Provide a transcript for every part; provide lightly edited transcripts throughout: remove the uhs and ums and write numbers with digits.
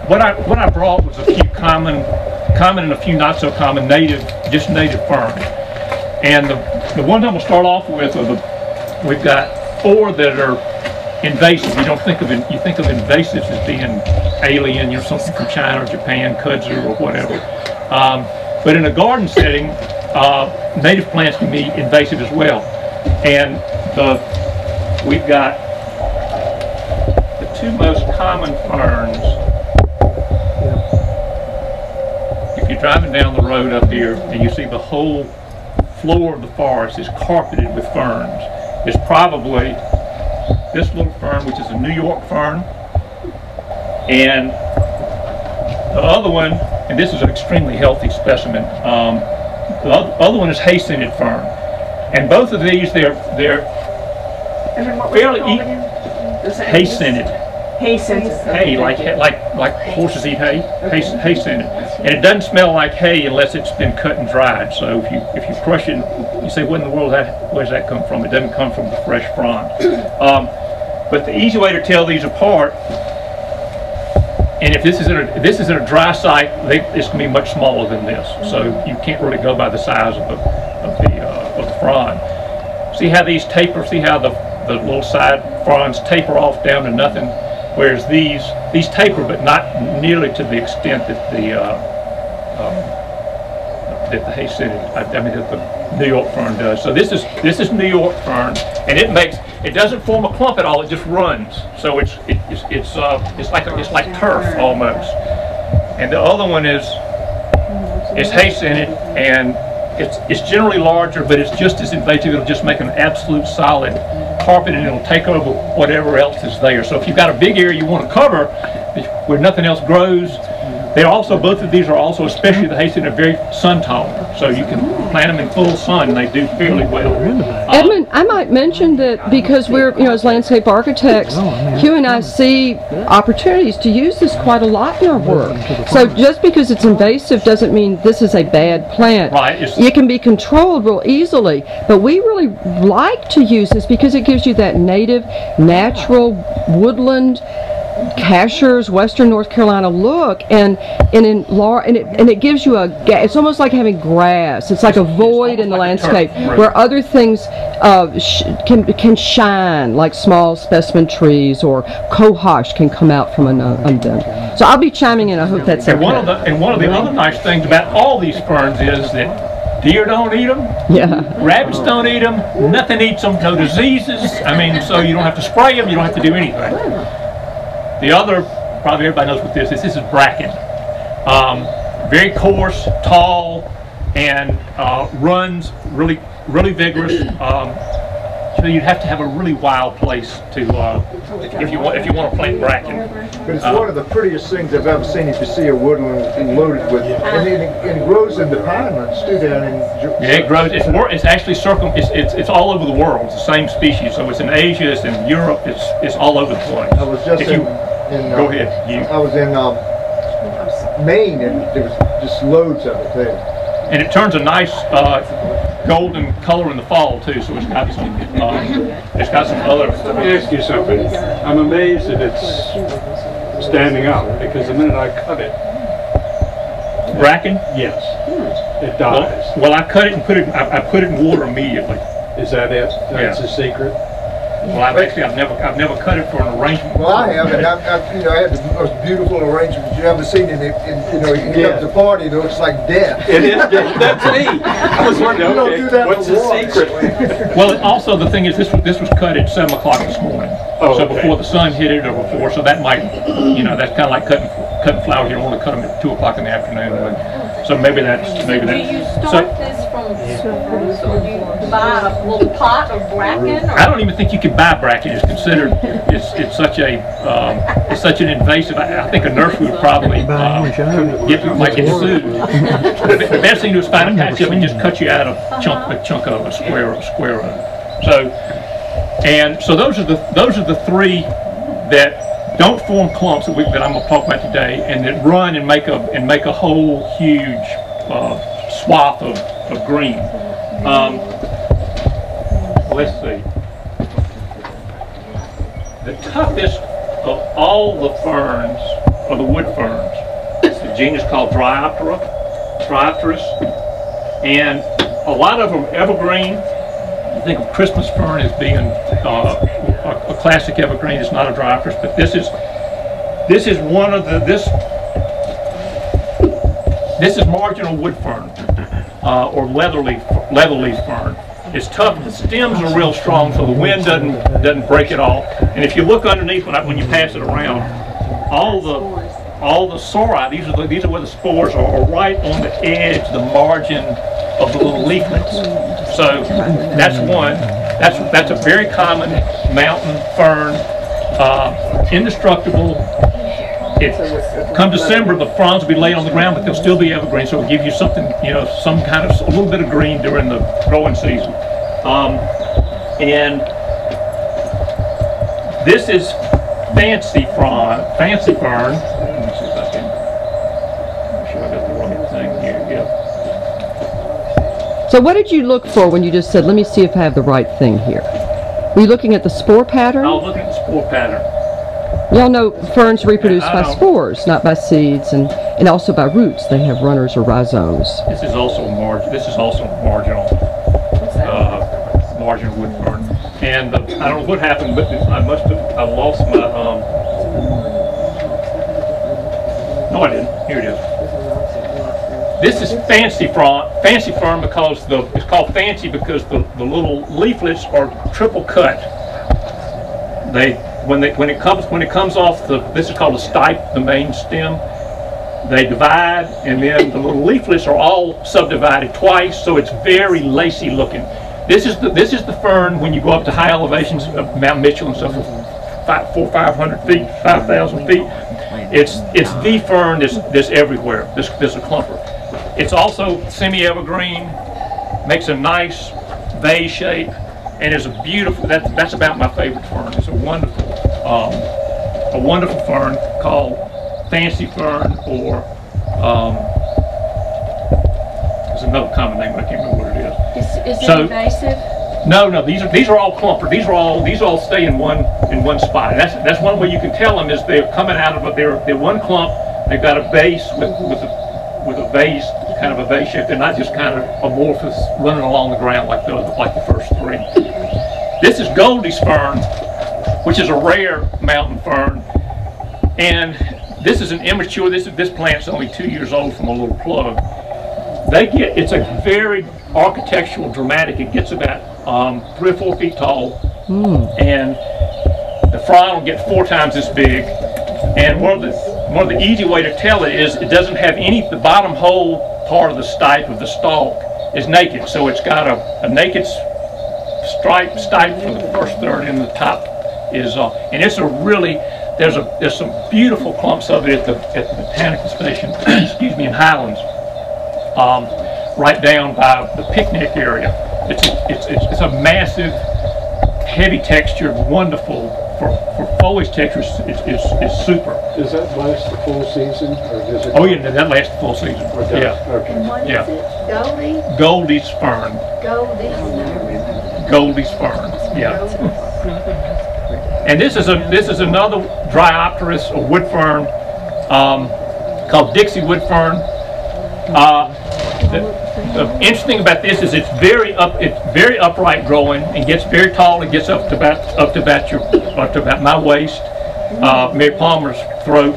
what I brought was a few common and a few not so common native ferns. And the ones I'm going to start off with are we've got 4 that are invasive. You think of invasives as being alien, something from China or Japan, kudzu or whatever. But in a garden setting, native plants can be invasive as well. And we've got the 2 most common ferns. If you're driving down the road up here and you see the whole floor of the forest is carpeted with ferns, it's probably this little fern, which is a New York fern, and the other one, and this is an extremely healthy specimen, the other one is hay-scented fern. And both of these, they're fairly hay-scented. Hay-scented. Hay, like horses eat hay. Hay-scented. And it doesn't smell like hay unless it's been cut and dried. So if you crush it, you say, what in the world, where does that come from? It doesn't come from the fresh frond. But the easy way to tell these apart, and if this is in a dry site, it's going to be much smaller than this. So you can't really go by the size of the frond. See how these taper? See how the little side fronds taper off down to nothing? Whereas these taper, but not nearly to the extent that the hay-scented, that the New York fern does. So this is New York fern, and it doesn't form a clump at all. It just runs. So it's like turf almost. And the other one is hay-scented, and it's generally larger, but it's just as invasive. It'll just make an absolute solid carpet, and it'll take over whatever else is there. So if you've got a big area you want to cover where nothing else grows, both of these are also, especially the hay-scented, are very sun tolerant. So you can plant them in full sun and they do fairly well. Edmund, I might mention that because we're, as landscape architects, Hugh and I see opportunities to use this quite a lot in our work. So just because it's invasive doesn't mean this is a bad plant. Right. It can be controlled real easily, but we really like to use this because it gives you that native, natural, woodland, Cashers, Western North Carolina look, and it gives you it's almost like having grass. It's like a void in the landscape where other things can shine, like small specimen trees or cohosh can come out from undone. So I'll be chiming in. I hope that's okay. And one of the other nice things about all these ferns is that deer don't eat them. Yeah. Rabbits don't eat them. Nothing eats them. No diseases. So you don't have to spray them. You don't have to do anything. The other, probably everybody knows what this is. This is bracken. Very coarse, tall, and runs really, really vigorous. So you'd have to have a really wild place to if you want to plant bracken. But it's one of the prettiest things I've ever seen. If you see a woodland loaded with, and it grows in the pinelands too down in. Yeah, it grows. It's actually it's all over the world. It's the same species. So it's in Asia, it's in Europe, it's all over the place. I was just go ahead. I was in Maine, and there was just loads of it there. And it turns a nice golden color in the fall too. So it's got some other. Let me ask you something. I'm amazed that it's standing up because the minute I cut it, bracken? Yes, it dies. Well, I cut it and I put it in water immediately. Is that it? That's the secret. Well, I've never cut it for an arrangement. Well, I have, and I had the most beautiful arrangement you ever seen. And here comes the party, it looks like death. It is death. That's me. I was wondering, don't do that what's the secret? Well, also the thing is, this was cut at 7 o'clock this morning. Oh, so before the sun hit it, or before, so that might, that's kind of like cutting flowers. You don't want to cut them at 2 o'clock in the afternoon. So maybe that's. Do you start this from or do you buy a little pot of bracken? I don't even think you can buy bracken. It's considered it's such an invasive. I think a nursery would probably get sued. The best thing to do is find a patch of it and just cut you out a chunk of a square of it. So those are the 3 that don't form clumps that I'm going to talk about today, and that run and make a whole huge swath of green. Let's see. The toughest of all the ferns are the wood ferns. It's the genus called Dryopteris, and a lot of them evergreen. You think of Christmas fern as being a classic evergreen. It's not a Dryopteris, but this is one of the this is marginal wood fern or leatherleaf fern. It's tough. The stems are real strong, so the wind doesn't break it all. And if you look underneath when you pass it around, all the sori, these are where the spores are right on the edge, the margin of the little leaflets. So that's one. That's a very common mountain fern, indestructible. Come December, the fronds will be laid on the ground, but they'll still be evergreen, so it'll give you something, some kind of a little bit of green during the growing season. And this is fancy fern. Let me see if I can. Make sure I got the right thing here. Yeah. So what did you look for when you just said, let me see if I have the right thing here? Were you looking at the spore pattern? I was looking at the spore pattern. Y'all know ferns reproduce by spores, not by seeds, and also by roots. They have runners or rhizomes. This is also marginal wood fern. And I don't know what happened, but I lost my, no I didn't, here it is. This is fancy fern because it's called fancy because the little leaflets are triple cut. When it comes off this is called a stipe, the main stem. They divide, and then the little leaflets are all subdivided twice, so it's very lacy looking. This is the fern when you go up to high elevations of Mount Mitchell and stuff, 500 feet, 5,000 feet. It's the fern that's everywhere. This a clumper. It's also semi-evergreen, makes a nice vase shape, and is a beautiful. That's about my favorite fern. It's a wonderful fern called fancy fern, or there's another common name, but I can't remember what it is. Is it invasive? No. These are all clumper. These all stay in one spot. That's one way you can tell them is they're coming out of they're one clump. They've got a base with a vase, kind of a vase shape. They're not just kind of amorphous running along the ground like the first three. This is Goldie's fern, which is a rare mountain fern, and this is an immature. This plant's only 2 years old from a little plug. It's a very architectural, dramatic. It gets about 3 or 4 feet tall, and the frond will get 4 times this big. And one of the easy way to tell it is it doesn't have the bottom whole part of the stipe of the stalk is naked, so it's got a naked stipe for the first third, and the top is and it's a really there's some beautiful clumps of it at the botanical station excuse me, in Highlands, right down by the picnic area. It's a massive, heavy texture, wonderful for foliage texture. It's super. Does that last the full season, or does it? Oh yeah, that lasts the full season. Okay. Yeah. Okay. And what is it? Goldie's fern. Goldie's fern. Yeah. And this is another Dryopteris, or wood fern, called Dixie wood fern. The interesting about this is it's very upright growing and gets very tall. It gets up to about my waist, Mary Palmer's throat.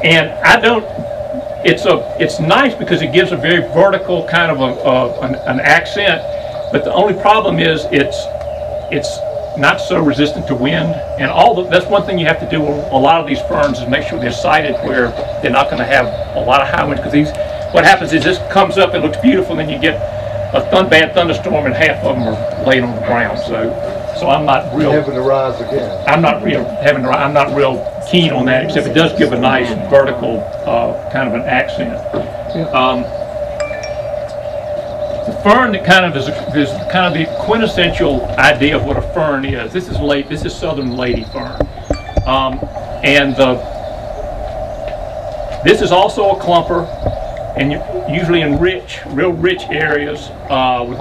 And it's nice because it gives a very vertical kind of an accent, but the only problem is it's not so resistant to wind, and that's one thing you have to do with a lot of these ferns is make sure they're sited where they're not going to have a lot of high winds, because what happens is this comes up, it looks beautiful, and then you get a bad thunderstorm and half of them are laying on the ground. So I'm not real having to rise again. I'm not real keen on that, except it does give a nice vertical kind of an accent. The fern that kind of is kind of the quintessential idea of what a fern is. This is southern lady fern, and this is also a clumper, and usually in real rich areas with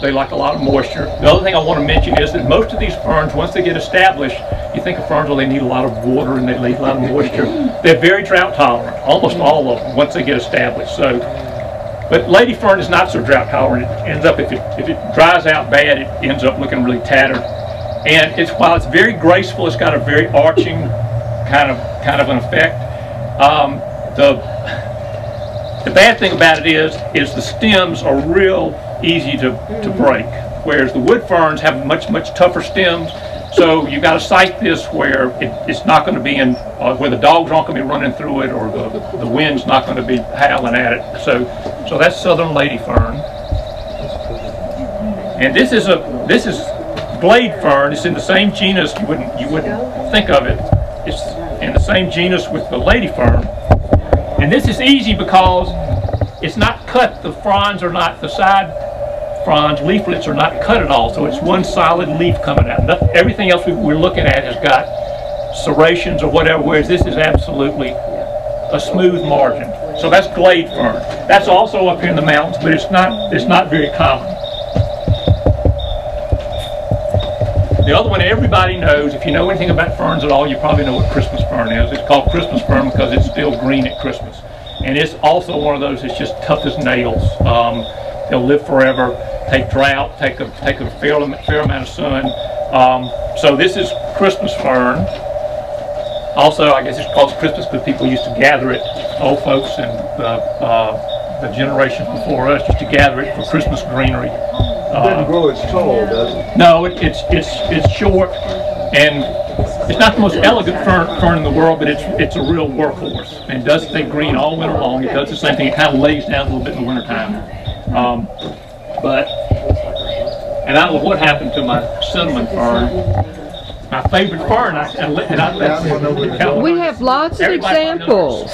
they like a lot of moisture. The other thing I want to mention is that most of these ferns, once they get established, you think of ferns, well, they need a lot of water and they need a lot of moisture. They're very drought tolerant, almost all of them, once they get established. So, but lady fern is not so drought tolerant. It ends up, if it dries out bad, it ends up looking really tattered. And while it's very graceful, it's got a very arching kind of an effect. The bad thing about it is the stems are real easy to break, whereas the wood ferns have much tougher stems. So you've got to site this where it's not going to be where the dogs aren't going to be running through it, or the wind's not going to be howling at it. So that's southern lady fern. And this is blade fern. It's in the same genus. You wouldn't think of it. It's in the same genus with the lady fern. And this is easy because it's not cut. The fronds are not, the side fronds, leaflets are not cut at all. So it's one solid leaf coming out. Everything else we're looking at has got serrations or whatever, whereas this is absolutely a smooth margin. So that's glade fern. That's also up here in the mountains, but it's not very common. The other one everybody knows, if you know anything about ferns at all, you probably know what Christmas fern is. It's called Christmas fern because it's still green at Christmas. And it's also one of those that's just tough as nails. They'll live forever, take drought, take a fair amount of sun. So this is Christmas fern. Also, I guess it's called Christmas because people used to gather it, old folks and the generations before us used to gather it for Christmas greenery. It doesn't grow as tall, does it? No, it's short, and it's not the most elegant fern in the world, but it's a real workhorse. And it does stay green all winter long. It does the same thing. It kind of lays down a little bit in the wintertime. And I don't know what happened to my cinnamon fern. My favorite fern, we have lots of examples,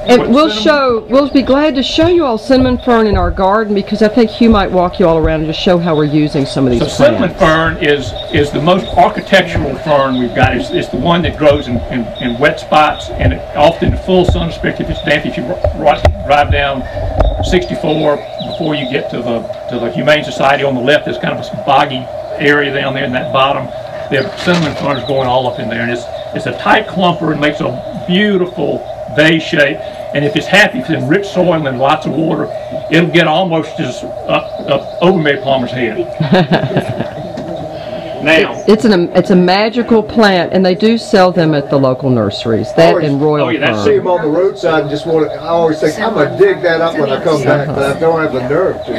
and we'll be glad to show you all cinnamon fern in our garden, because I think Hugh might walk you all around and just show how we're using some of these plants. Cinnamon fern is the most architectural fern we've got. It's the one that grows in wet spots and often in full sun, especially if it's damp. If you drive down 64 before you get to the Humane Society on the left, there's kind of a boggy area down there in that bottom. There are cinnamon ferns going all up in there, and it's a tight clumper and makes a beautiful vase shape. And if it's happy, if it's in rich soil and lots of water, it'll get almost just up over Mary Palmer's head. Now, it's a magical plant, and they do sell them at the local nurseries. That and Royal Fern. I see them on the roadside and just want to. I always think I'm gonna dig that up when I come back, but I don't have the nerve to.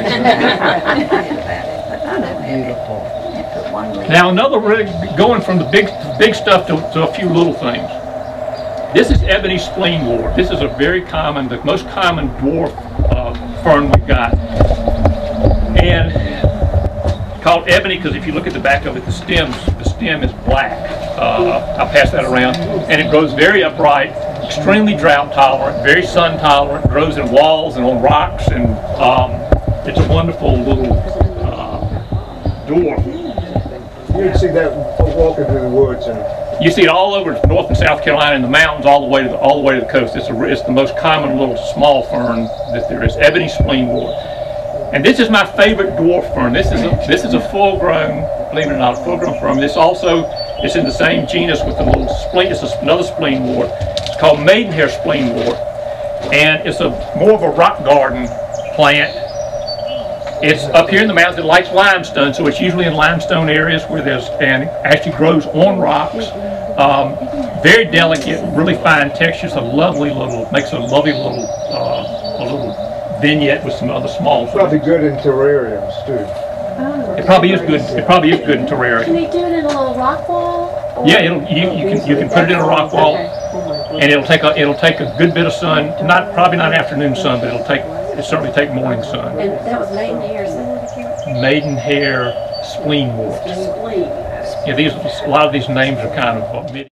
Now another going from the big stuff to a few little things. This is ebony spleenwort. This is a very common, the most common dwarf fern we've got, and called ebony because if you look at the back of it, the stem is black. I'll pass that around, and it grows very upright, extremely drought tolerant, very sun tolerant. Grows in walls and on rocks, and it's a wonderful little dwarf. You can see that walking through the woods, and you see it all over North and South Carolina, in the mountains, all the way to the coast. It's the most common little small fern that there is, ebony spleenwort. And this is my favorite dwarf fern. This is a full-grown, believe it or not, a full-grown fern. It's in the same genus with the little spleen. It's another spleenwort. It's called maidenhair spleenwort, and it's more of a rock garden plant. It's up here in the mountains. It likes limestone, so it's usually in limestone areas where and it actually grows on rocks. Very delicate, really fine textures. Makes a lovely little vignette with some other small things. Probably good in terrariums too. It probably is good. It probably is good in terrarium. Can you do it in a little rock wall? Yeah, you can put it in a rock wall, and it'll take a good bit of sun. Probably not afternoon sun, but it'll certainly take morning sun. And that was maidenhair. Maidenhair spleenwort. Yeah, a lot of these names are kind of